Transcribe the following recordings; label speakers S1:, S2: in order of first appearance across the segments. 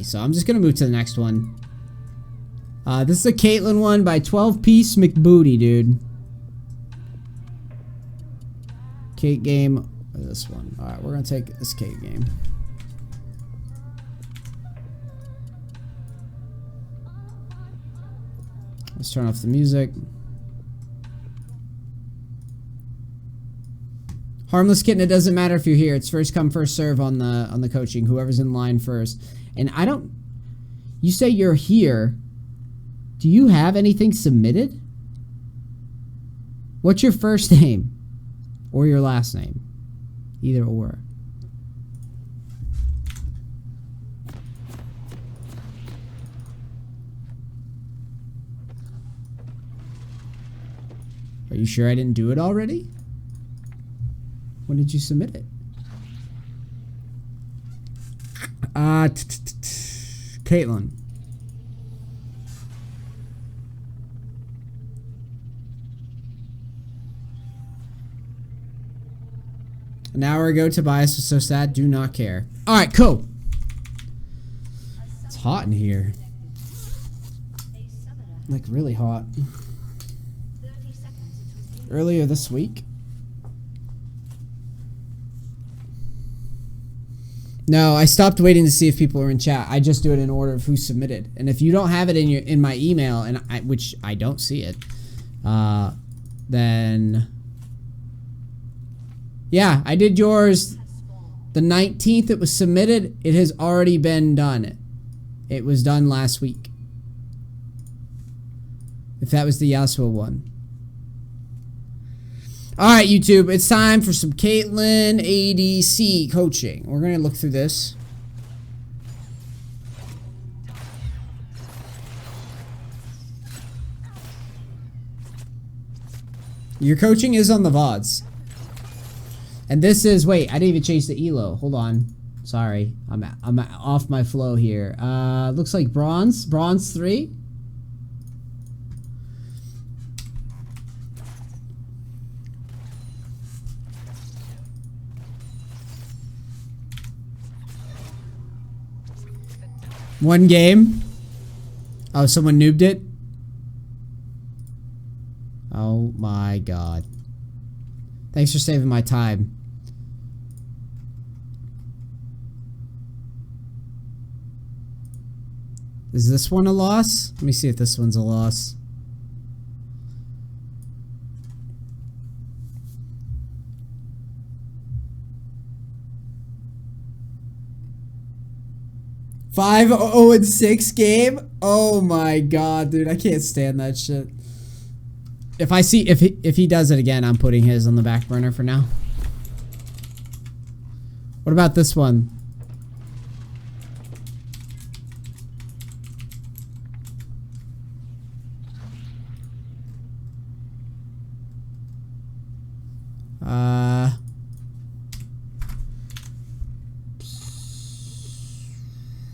S1: me. So I'm just going to move to the next one. This is a Caitlyn one by 12-piece McBooty, dude. Kate game. This one. Alright, we're going to take this Kate game. Let's turn off the music. Harmless Kitten, it doesn't matter if you're here. It's first come, first serve on the coaching. Whoever's in line first. And I don't... You say you're here. Do you have anything submitted? What's your first name? Or your last name? Either or. Are you sure I didn't do it already? When did you submit it? Caitlyn. An hour ago, Tobias was so sad. Do not care. Alright, cool. It's hot in here. Like, really hot. Earlier this week. No, I stopped waiting to see if people were in chat. I just do it in order of who submitted. And if you don't have it in my email, and which I don't see it, then yeah, I did yours the 19th. It was submitted. It has already been done. It was done last week. If that was the Yasuo one. Alright, YouTube, it's time for some Caitlyn ADC coaching. We're going to look through this. Your coaching is on the VODs. And this is, wait, I didn't even change the ELO. Hold on. Sorry. I'm off my flow here. Looks like bronze. Bronze 3. One game. Oh, someone noobed it? Oh my god. Thanks for saving my time. Is this one a loss? Let me see if this one's a loss. Five 0-6 game? Oh my god, dude, I can't stand that shit. If I see if he does it again, I'm putting his on the back burner for now. What about this one?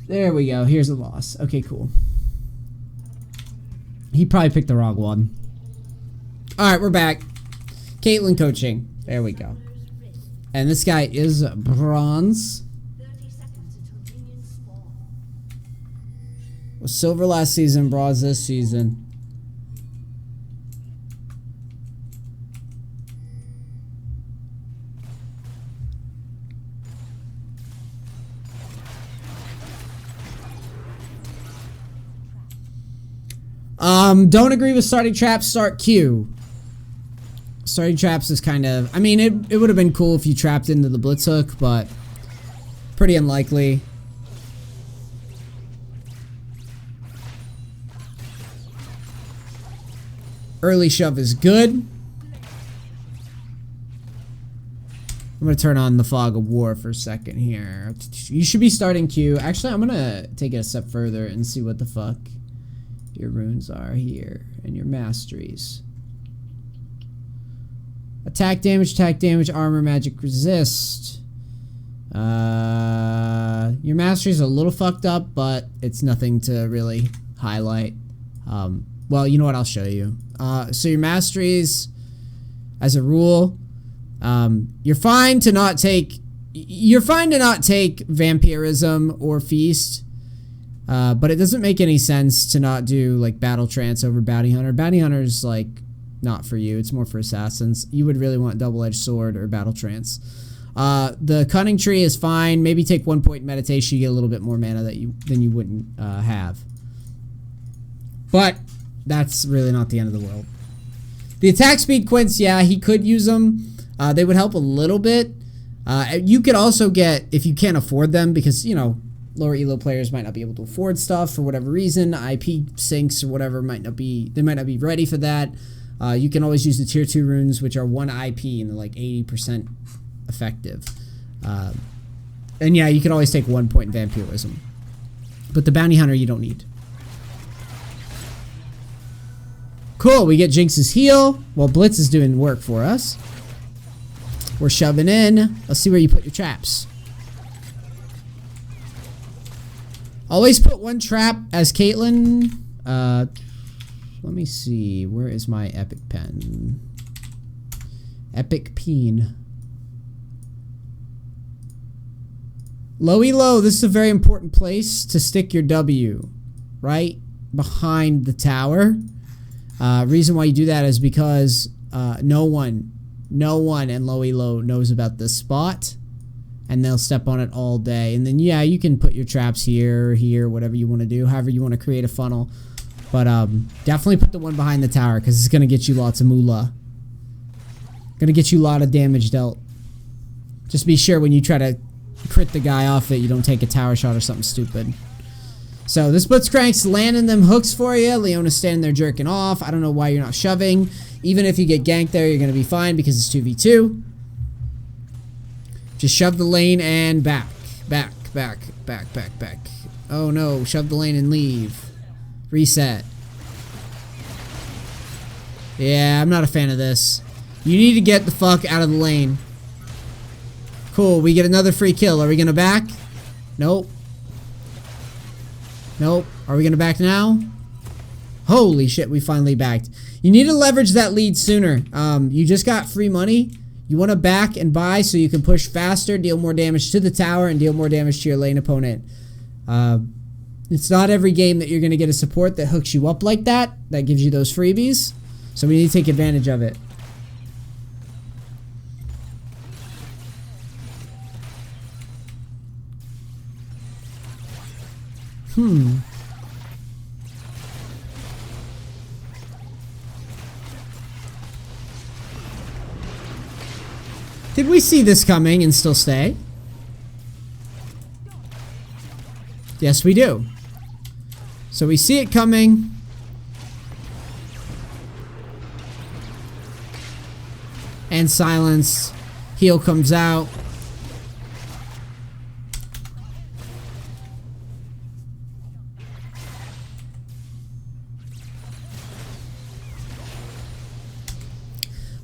S1: There we go. Here's a loss. Okay, cool. He probably picked the wrong one. Alright, we're back. Caitlyn coaching. There we go. And this guy is bronze. Was silver last season, bronze this season. Don't agree with starting traps, start Q. Starting traps is kind of... I mean, it would have been cool if you trapped into the blitz hook, but pretty unlikely. Early shove is good. I'm going to turn on the fog of war for a second here. You should be starting Q. Actually, I'm going to take it a step further and see what the fuck your runes are here and your masteries. Attack damage, armor, magic, resist. Your mastery's a little fucked up, but it's nothing to really highlight. Well, you know what? I'll show you. So your masteries, as a rule, you're fine to not take vampirism or feast. But it doesn't make any sense to not do like battle trance over bounty hunter. Bounty hunter's like not for you. It's more for assassins. You would really want double-edged sword or battle trance. The cunning tree is fine. Maybe take 1 point meditation. You get a little bit more mana than you wouldn't have. But that's really not the end of the world. The attack speed quints, yeah, he could use them. They would help a little bit. You could also get, if you can't afford them, because, you know, lower elo players might not be able to afford stuff for whatever reason. IP sinks or whatever might not be ready for that. You can always use the tier 2 runes, which are 1 IP and they're like 80% effective. And yeah, you can always take 1 point in vampirism. But the bounty hunter you don't need. Cool, we get Jinx's heal while Blitz is doing work for us. We're shoving in. Let's see where you put your traps. Always put 1 trap as Caitlyn. Let me see. Where is my epic pen? Epic peen. Low elo, this is a very important place to stick your W. Right behind the tower. Reason why you do that is because no one in low elo knows about this spot, and they'll step on it all day. And then yeah, you can put your traps here, whatever you want to do, however you want to create a funnel. But definitely put the one behind the tower because it's gonna get you lots of moolah. Gonna get you a lot of damage dealt. Just be sure when you try to crit the guy off it, you don't take a tower shot or something stupid. So this Blitzcrank's landing them hooks for you. Leona's standing there jerking off. I don't know why you're not shoving. Even if you get ganked there, you're going to be fine because it's 2v2. Just shove the lane and back. Back. Oh no, shove the lane and leave. Reset. Yeah, I'm not a fan of this. You need to get the fuck out of the lane. Cool, we get another free kill. Are we going to back? Nope. Nope. Are we going to back now? Holy shit, we finally backed. You need to leverage that lead sooner. You just got free money. You want to back and buy so you can push faster, deal more damage to the tower, and deal more damage to your lane opponent. It's not every game that you're going to get a support that hooks you up like that gives you those freebies. So we need to take advantage of it. Did we see this coming and still stay? Yes, we do. So we see it coming. And silence. Heal comes out.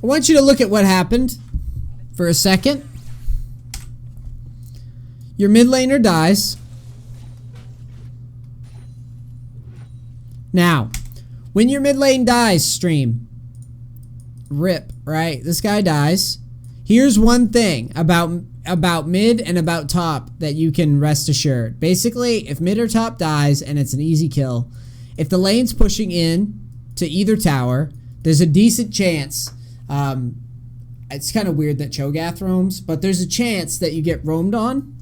S1: I want you to look at what happened for a second. Your mid laner dies. Now, when your mid lane dies, stream, rip, right? This guy dies. Here's one thing about mid and about top that you can rest assured. Basically, if mid or top dies and it's an easy kill, if the lane's pushing in to either tower, there's a decent chance. It's kind of weird that Cho'Gath roams, but there's a chance that you get roamed on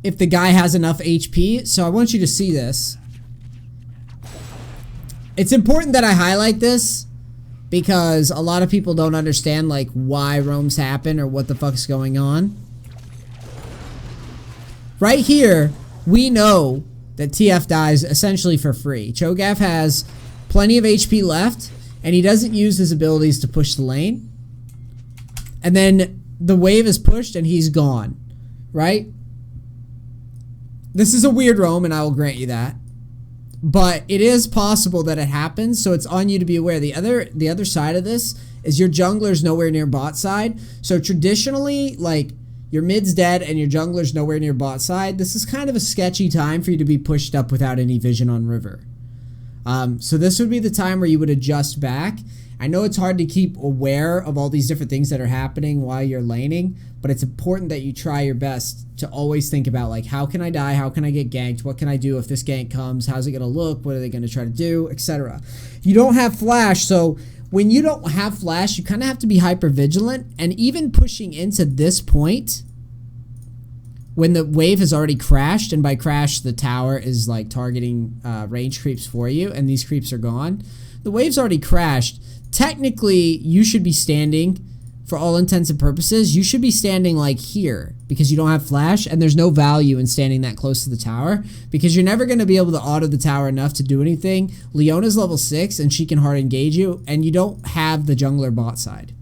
S1: if the guy has enough HP. So I want you to see this. It's important that I highlight this because a lot of people don't understand like why roams happen or what the fuck's going on. Right here, we know that TF dies essentially for free. Cho'Gath has plenty of HP left, and he doesn't use his abilities to push the lane. And then the wave is pushed and he's gone, right? This is a weird roam, and I will grant you that. But it is possible that it happens, so it's on you to be aware. The other side of this is your jungler's nowhere near bot side. So traditionally, like, your mid's dead and your jungler's nowhere near bot side. This is kind of a sketchy time for you to be pushed up without any vision on river. So this would be the time where you would adjust back. I know it's hard to keep aware of all these different things that are happening while you're laning, but it's important that you try your best to always think about, like, how can I die? How can I get ganked? What can I do if this gank comes? How's it going to look? What are they going to try to do? Etc. You don't have flash, so when you don't have flash, you kind of have to be hyper vigilant, and even pushing into this point when the wave has already crashed, and by crash the tower is like targeting range creeps for you, and these creeps are gone. The wave's already crashed. Technically, you should be standing, for all intents and purposes, you should be standing like here because you don't have flash, and there's no value in standing that close to the tower because you're never going to be able to auto the tower enough to do anything. Leona's level 6 and she can hard engage you, and you don't have the jungler bot side.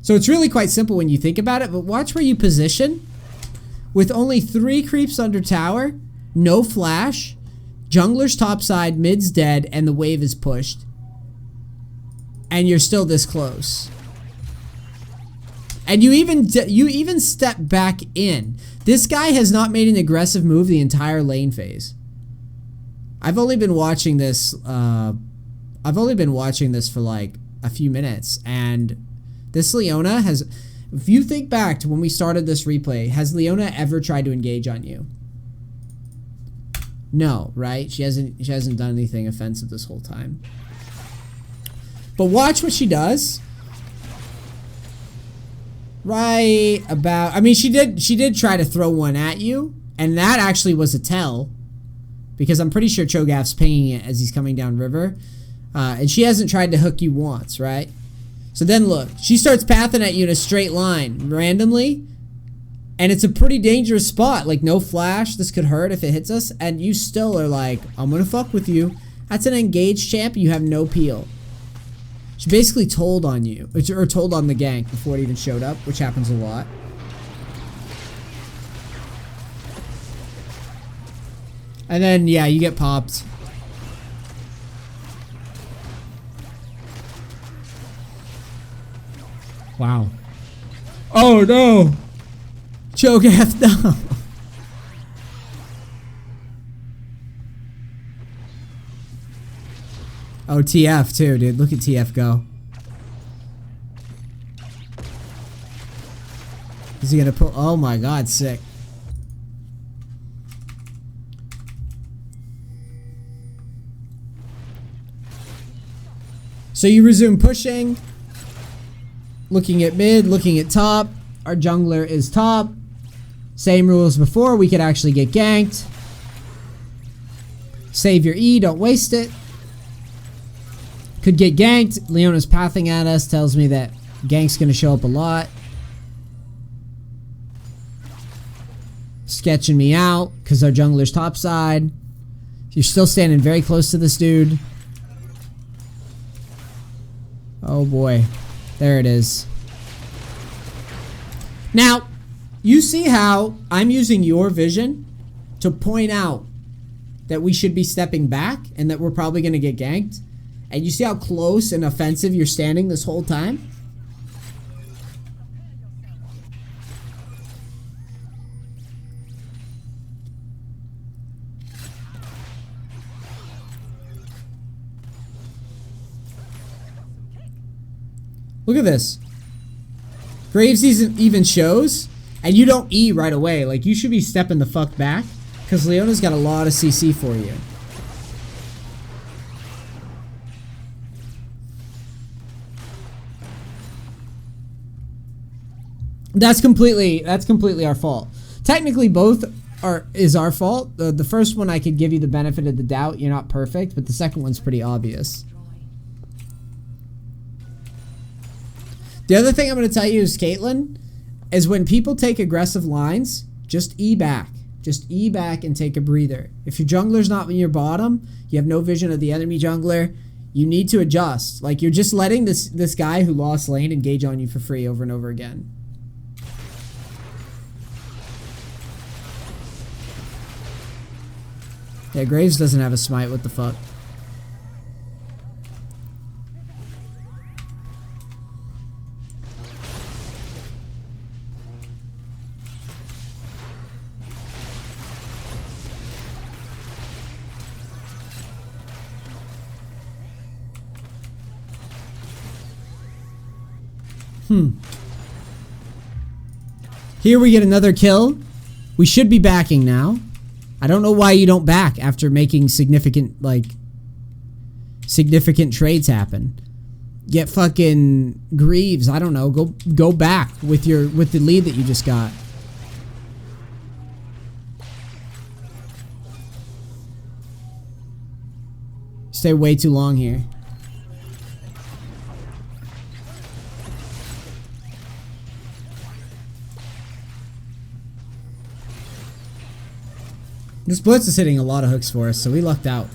S1: So it's really quite simple when you think about it, but watch where you position. With only 3 creeps under tower, no flash, jungler's topside, mid's dead, and the wave is pushed. And you're still this close. And you even step back in. This guy has not made an aggressive move the entire lane phase. I've only been watching this for like a few minutes, and this Leona has, if you think back to when we started this replay, has Leona ever tried to engage on you? No, right? She hasn't done anything offensive this whole time. But watch what she does. Right about, I mean, she did try to throw one at you, and that actually was a tell, because I'm pretty sure Cho'Gath's pinging it as he's coming down river, and she hasn't tried to hook you once, right? So then look, she starts pathing at you in a straight line randomly, and it's a pretty dangerous spot. Like, no flash, this could hurt if it hits us, and you still are like, I'm gonna fuck with you. That's an engaged champ, you have no peel. She basically told on you, or told on the gank before it even showed up, which happens a lot. And then, yeah, you get popped. Wow. Oh no! Cho'Gath, no! Oh, TF too, dude. Look at TF go. Is he gonna pull? Oh my god, sick. So you resume pushing. Looking at mid, looking at top. Our jungler is top. Same rules before. We could actually get ganked. Save your E, don't waste it. Could get ganked. Leona's pathing at us. Tells me that gank's gonna show up a lot. Sketching me out because our jungler's topside. You're still standing very close to this dude. Oh boy. There it is. Now, you see how I'm using your vision to point out that we should be stepping back and that we're probably gonna get ganked? And you see how close and offensive you're standing this whole time? Look at this. Graves even shows, and you don't E right away. Like, you should be stepping the fuck back, because Leona's got a lot of CC for you. That's completely our fault. Technically, both is our fault. The first one I could give you the benefit of the doubt. You're not perfect, but the second one's pretty obvious. The other thing I'm going to tell you is, Caitlyn, is when people take aggressive lines, just E back. Just E back and take a breather. If your jungler's not in your bottom, you have no vision of the enemy jungler, you need to adjust. Like, you're just letting this guy who lost lane engage on you for free over and over again. Yeah, Graves doesn't have a smite. What the fuck? Here we get another kill. We should be backing now. I don't know why you don't back after making significant trades happen. Get fucking Greaves. I don't know. Go back with the lead that you just got. Stay way too long here. This blitz is hitting a lot of hooks for us, so we lucked out.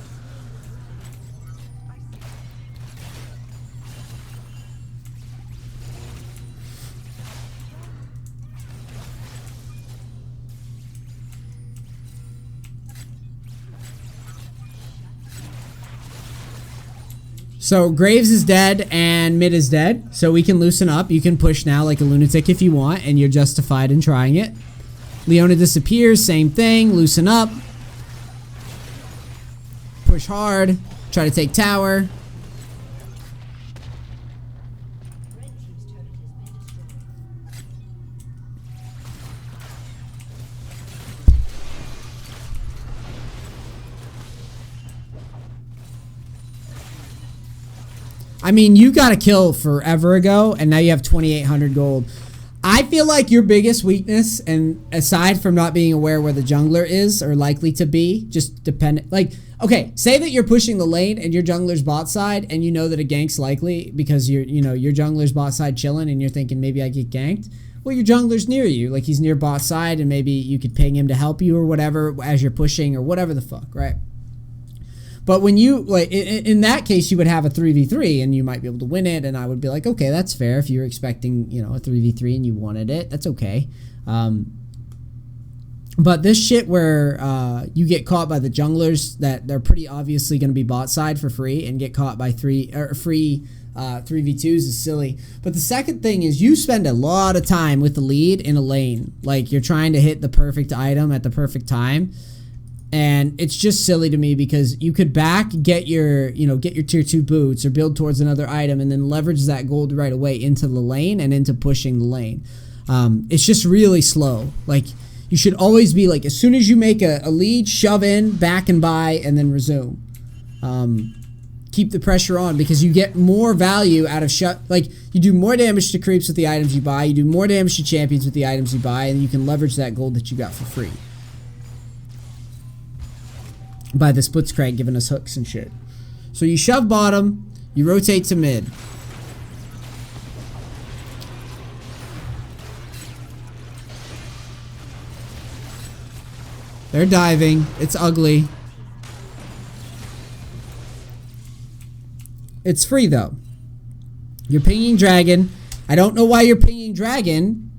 S1: So Graves is dead and mid is dead, so we can loosen up. You can push now like a lunatic if you want, and you're justified in trying it. Leona disappears, same thing, loosen up. Push hard, try to take tower. I mean, you got a kill forever ago, and now you have 2,800 gold. I feel like your biggest weakness, and aside from not being aware where the jungler is or likely to be, just dependent, like, okay, say that you're pushing the lane and your jungler's bot side, and you know that a gank's likely because your jungler's bot side chilling, and you're thinking maybe I get ganked. Well, your jungler's near you, like he's near bot side, and maybe you could ping him to help you or whatever as you're pushing or whatever the fuck, right? But when you, like, in that case, you would have a 3v3 and you might be able to win it. And I would be like, okay, that's fair. If you're expecting, you know, a 3v3 and you wanted it, that's okay. But this shit where you get caught by the junglers that they're pretty obviously going to be bot side for free and get caught by free 3v2s is silly. But the second thing is you spend a lot of time with the lead in a lane. Like you're trying to hit the perfect item at the perfect time. And it's just silly to me because you could get your tier 2 boots or build towards another item and then leverage that gold right away into the lane and into pushing the lane. It's just really slow. Like you should always be like, as soon as you make a lead, shove in, back and buy, and then resume. Keep the pressure on because you get more value out of you do more damage to creeps with the items you buy, you do more damage to champions with the items you buy, and you can leverage that gold that you got for free. By the Splitzcrank giving us hooks and shit. So you shove bottom, you rotate to mid. They're diving. It's ugly. It's free though. You're pinging dragon. I don't know why you're pinging dragon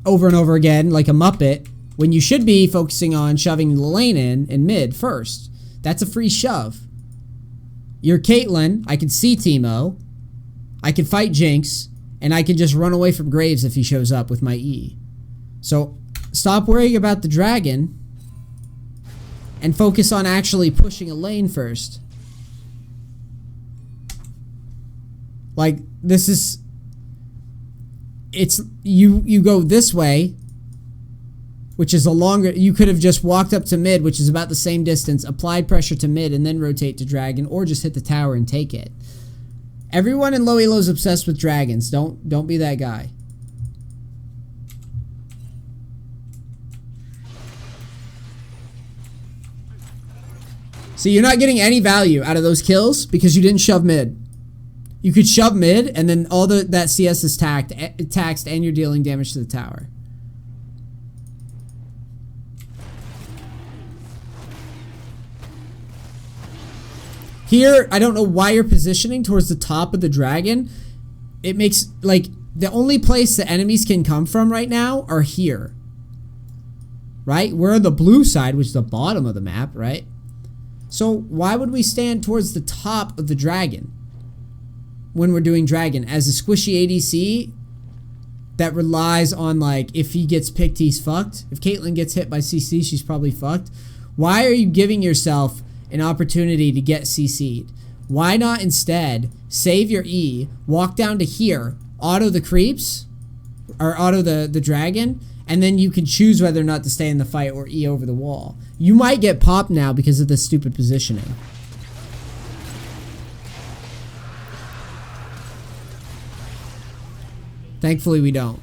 S1: over and over again like a Muppet. When you should be focusing on shoving the lane in mid first. That's a free shove. You're Caitlyn. I can see Teemo. I can fight Jinx. And I can just run away from Graves if he shows up with my E. So stop worrying about the dragon. And focus on actually pushing a lane first. Like, this is... It's... You go this way... which is a longer, you could have just walked up to mid, which is about the same distance, applied pressure to mid, and then rotate to dragon, or just hit the tower and take it. Everyone in low elo is obsessed with dragons. Don't be that guy. See, you're not getting any value out of those kills because you didn't shove mid. You could shove mid, and then all that CS is taxed, and you're dealing damage to the tower. Here, I don't know why you're positioning towards the top of the dragon. It makes, like, the only place the enemies can come from right now are here. Right? We're on the blue side, which is the bottom of the map, right? So why would we stand towards the top of the dragon when we're doing dragon? As a squishy ADC that relies on, like, if he gets picked, he's fucked. If Caitlyn gets hit by CC, she's probably fucked. Why are you giving yourself an opportunity to get CC'd? Why not instead save your E, walk down to here, auto the creeps, or auto the dragon, and then you can choose whether or not to stay in the fight or E over the wall. You might get popped now because of this stupid positioning. Thankfully we don't.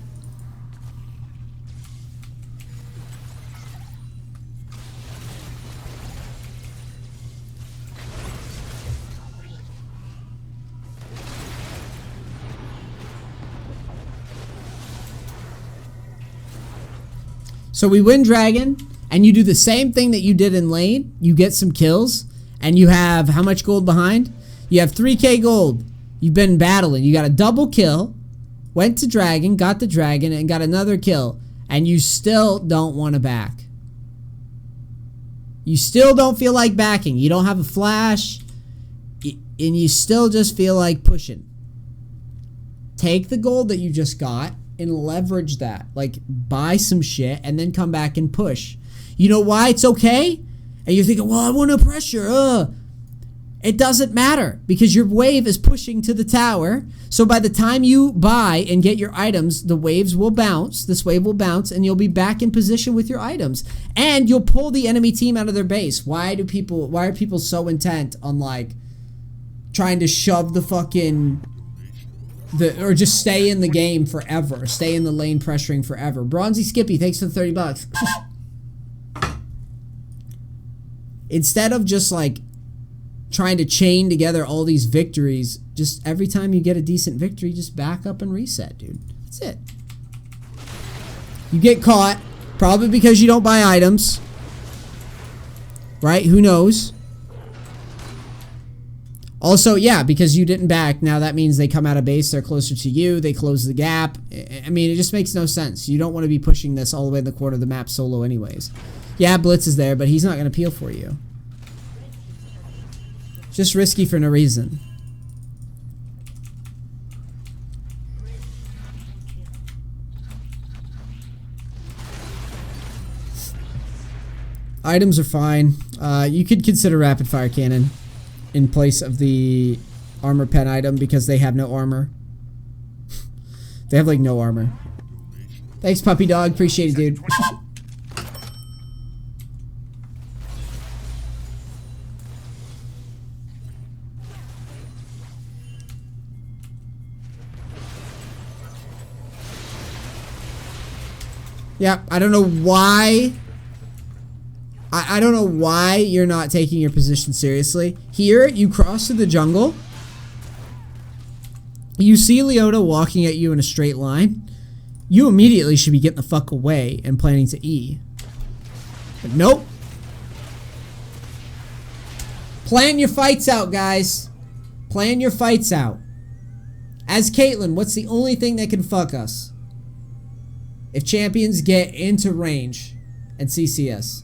S1: So we win dragon, and you do the same thing that you did in lane. You get some kills, and you have how much gold behind? You have 3k gold. You've been battling. You got a double kill, went to dragon, got the dragon, and got another kill. And you still don't want to back. You still don't feel like backing. You don't have a flash, and you still just feel like pushing. Take the gold that you just got and leverage that. Like, buy some shit and then come back and push. You know why it's okay? And you're thinking, well, I want no pressure. It doesn't matter because your wave is pushing to the tower. So by the time you buy and get your items, the waves will bounce. This wave will bounce and you'll be back in position with your items. And you'll pull the enemy team out of their base. Why are people so intent on like trying to shove the fucking... or just stay in the game forever. Stay in the lane pressuring forever. Bronzy Skippy, thanks for the 30 bucks. Instead of just like trying to chain together all these victories, just every time you get a decent victory, just back up and reset, dude. That's it. You get caught, probably because you don't buy items. Right? Who knows? Also, yeah, because you didn't back, now that means they come out of base, they're closer to you, they close the gap. I mean, it just makes no sense. You don't want to be pushing this all the way in the corner of the map solo anyways. Yeah, Blitz is there, but he's not going to peel for you. Just risky for no reason. Items are fine. You could consider rapid fire cannon in place of the armor pen item because they have no armor. They have like no armor. Thanks, puppy dog. Appreciate it, dude. Yeah, I don't know why. I don't know why you're not taking your position seriously. Here, you cross to the jungle. You see Leona walking at you in a straight line. You immediately should be getting the fuck away and planning to E. But nope. Plan your fights out, guys. Plan your fights out. As Caitlyn, what's the only thing that can fuck us? If champions get into range and CCS.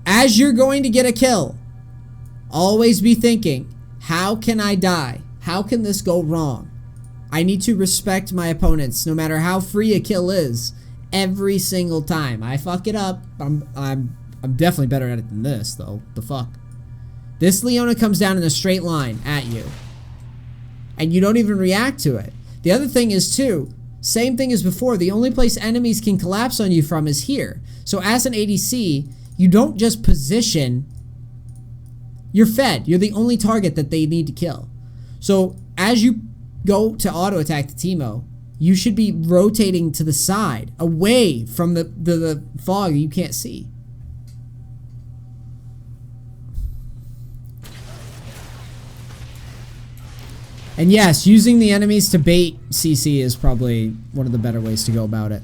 S1: As you're going to get a kill, always be thinking, how can I die? How can this go wrong? I need to respect my opponents, no matter how free a kill is, every single time. I fuck it up. I'm definitely better at it than this, though. The fuck. This Leona comes down in a straight line at you, and you don't even react to it. The other thing is, too, same thing as before. The only place enemies can collapse on you from is here. So as an ADC, you don't just position. You're fed. You're the only target that they need to kill. So as you go to auto attack the Teemo, you should be rotating to the side, away from the fog you can't see. And yes, using the enemies to bait CC is probably one of the better ways to go about it.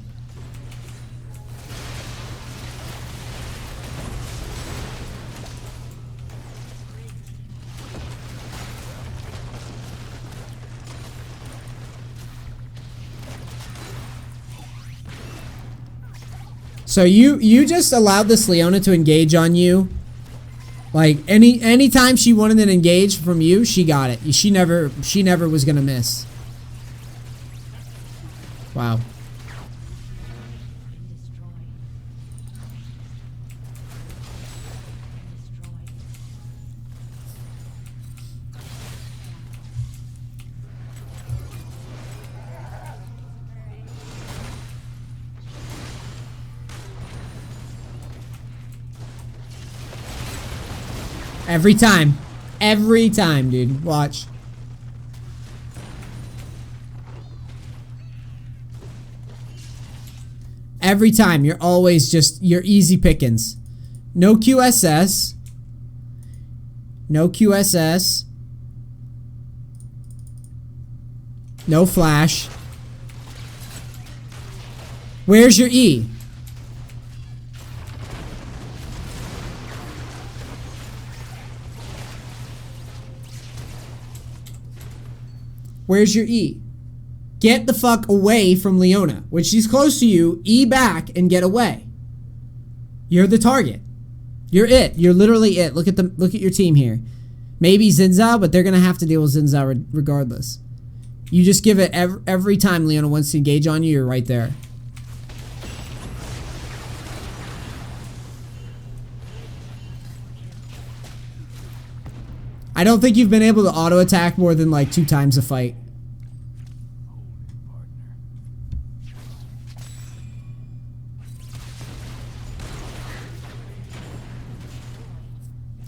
S1: So you just allowed this Leona to engage on you. Like anytime she wanted an engage from you, she got it. She never was gonna miss. Wow. Every time. Every time, dude. Watch. Every time. You're always just... You're easy pickings. No QSS. No QSS. No flash. Where's your E? Where's your E? Get the fuck away from Leona. When she's close to you, E back and get away. You're the target. You're it. You're literally it. Look at your team here. Maybe Xin Zhao, but they're gonna have to deal with Xin Zhao regardless. You just give it every time Leona wants to engage on you, you're right there. I don't think you've been able to auto attack more than like 2 times a fight.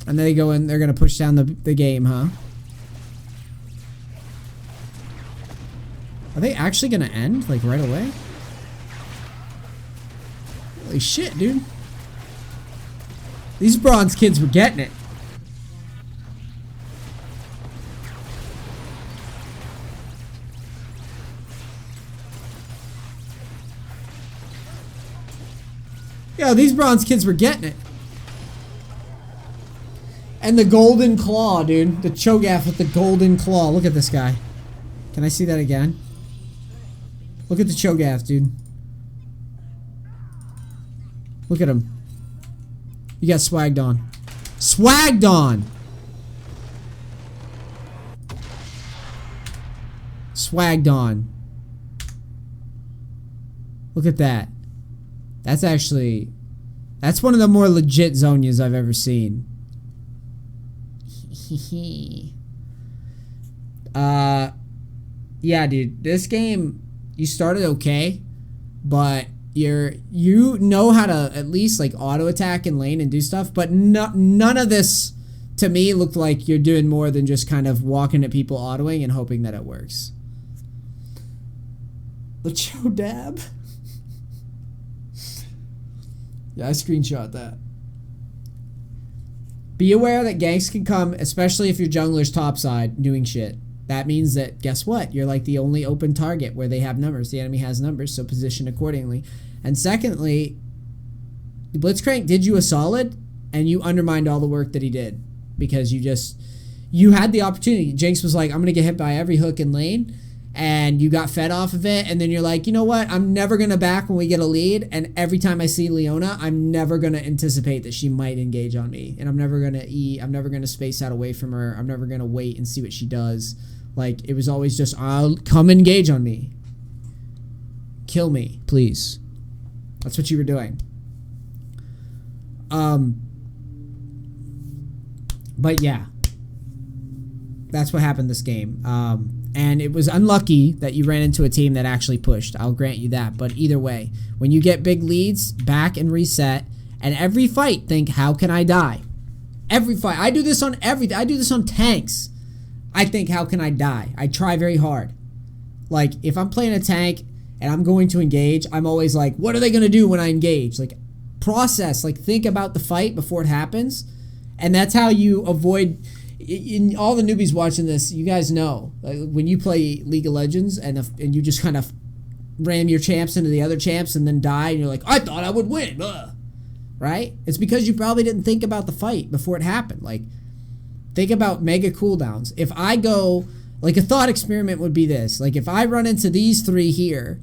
S1: And then they go in, they're gonna push down the game, huh? Are they actually gonna end like right away? Holy shit, dude. These bronze kids were getting it. Yo, these bronze kids were getting it. And the golden claw, dude. The Cho'Gath with the golden claw. Look at this guy. Can I see that again? Look at the Cho'Gath, dude. Look at him. You got swagged on. Swagged on! Swagged on. Look at that. That's actually... That's one of the more legit Zhonyas I've ever seen. Yeah, dude. This game, you started okay, but you know how to at least like auto attack in lane and do stuff, but none of this to me looked like you're doing more than just kind of walking at people autoing and hoping that it works. The Chodab. Yeah, I screenshot that. Be aware that ganks can come, especially if your jungler's topside doing shit. That means that, guess what? You're like the only open target where they have numbers. The enemy has numbers, so position accordingly. And secondly, Blitzcrank did you a solid, and you undermined all the work that he did. Because you had the opportunity. Jinx was like, I'm going to get hit by every hook in lane. And you got fed off of it, and then you're like, you know what? I'm never going to back when we get a lead, and every time I see Leona, I'm never going to anticipate that she might engage on me. And I'm never going to E, I'm never going to space out away from her. I'm never going to wait and see what she does. Like, it was always just, I'll come engage on me. Kill me, please. That's what you were doing. But yeah. That's what happened this game. And it was unlucky that you ran into a team that actually pushed. I'll grant you that. But either way, when you get big leads, back and reset. And every fight, think, how can I die? Every fight. I do this on everything. I do this on tanks. I think, how can I die? I try very hard. Like, if I'm playing a tank and I'm going to engage, I'm always like, what are they going to do when I engage? Like, process. Like, think about the fight before it happens. And that's how you avoid... In all the newbies watching this, you guys know, like, when you play League of Legends and you just kind of ram your champs into the other champs and then die, and you're like, I thought I would win, right? It's because you probably didn't think about the fight before it happened. Like, think about mega cooldowns. If I go, like, a thought experiment would be this. Like, if I run into these 3 here,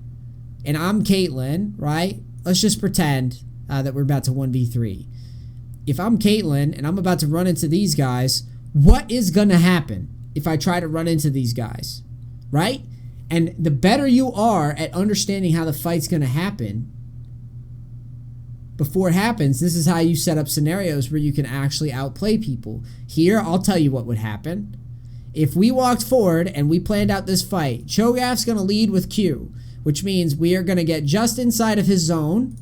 S1: and I'm Caitlyn, right? Let's just pretend that we're about to 1v3. If I'm Caitlyn and I'm about to run into these guys, what is gonna happen if I try to run into these guys, right? And the better you are at understanding how the fight's gonna happen before it happens, this is how you set up scenarios where you can actually outplay people. Here, I'll tell you what would happen. If we walked forward and we planned out this fight, Cho'Gath's gonna lead with Q, which means we are gonna get just inside of his zone,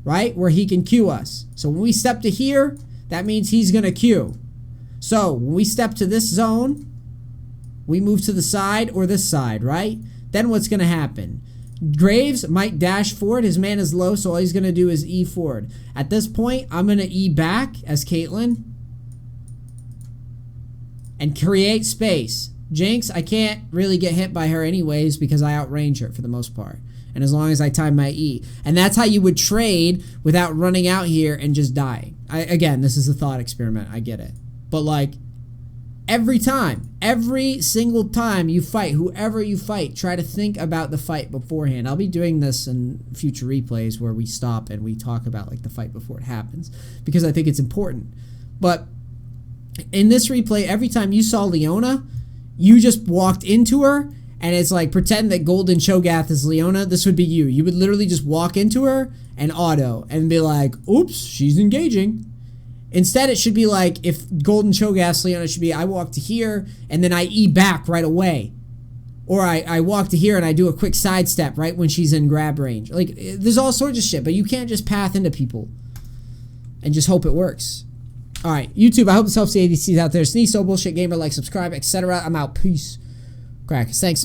S1: right? Where he can Q us. So when we step to here, that means he's going to Q. So when we step to this zone, we move to the side or this side, right? Then what's going to happen? Graves might dash forward. His mana is low, so all he's going to do is E forward. At this point, I'm going to E back as Caitlyn and create space. Jinx, I can't really get hit by her anyways because I outrange her for the most part. And as long as I time my E. And that's how you would trade without running out here and just dying. Again, this is a thought experiment. I get it. But like, every time, every single time you fight, whoever you fight, try to think about the fight beforehand. I'll be doing this in future replays where we stop and we talk about like the fight before it happens because I think it's important. But in this replay, every time you saw Leona, you just walked into her and it's like pretend that Golden Cho'Gath is Leona. This would be you. You would literally just walk into her and auto and be like, oops, she's engaging. Instead, it should be like, if Golden Cho'Gath's Leona, should be, I walk to here, and then I E back right away. Or I walk to here, and I do a quick sidestep right when she's in grab range. Like, there's all sorts of shit, but you can't just path into people and just hope it works. Alright, YouTube, I hope this helps the ADCs out there. Sneeze, so bullshit gamer, like, subscribe, etc. I'm out. Peace. Crackers. Thanks.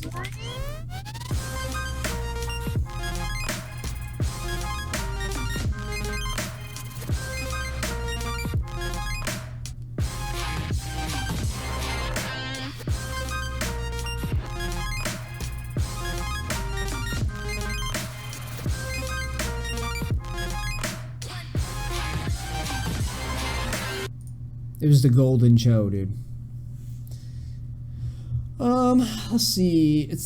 S1: It was the Golden Cho, dude. Let's see. It's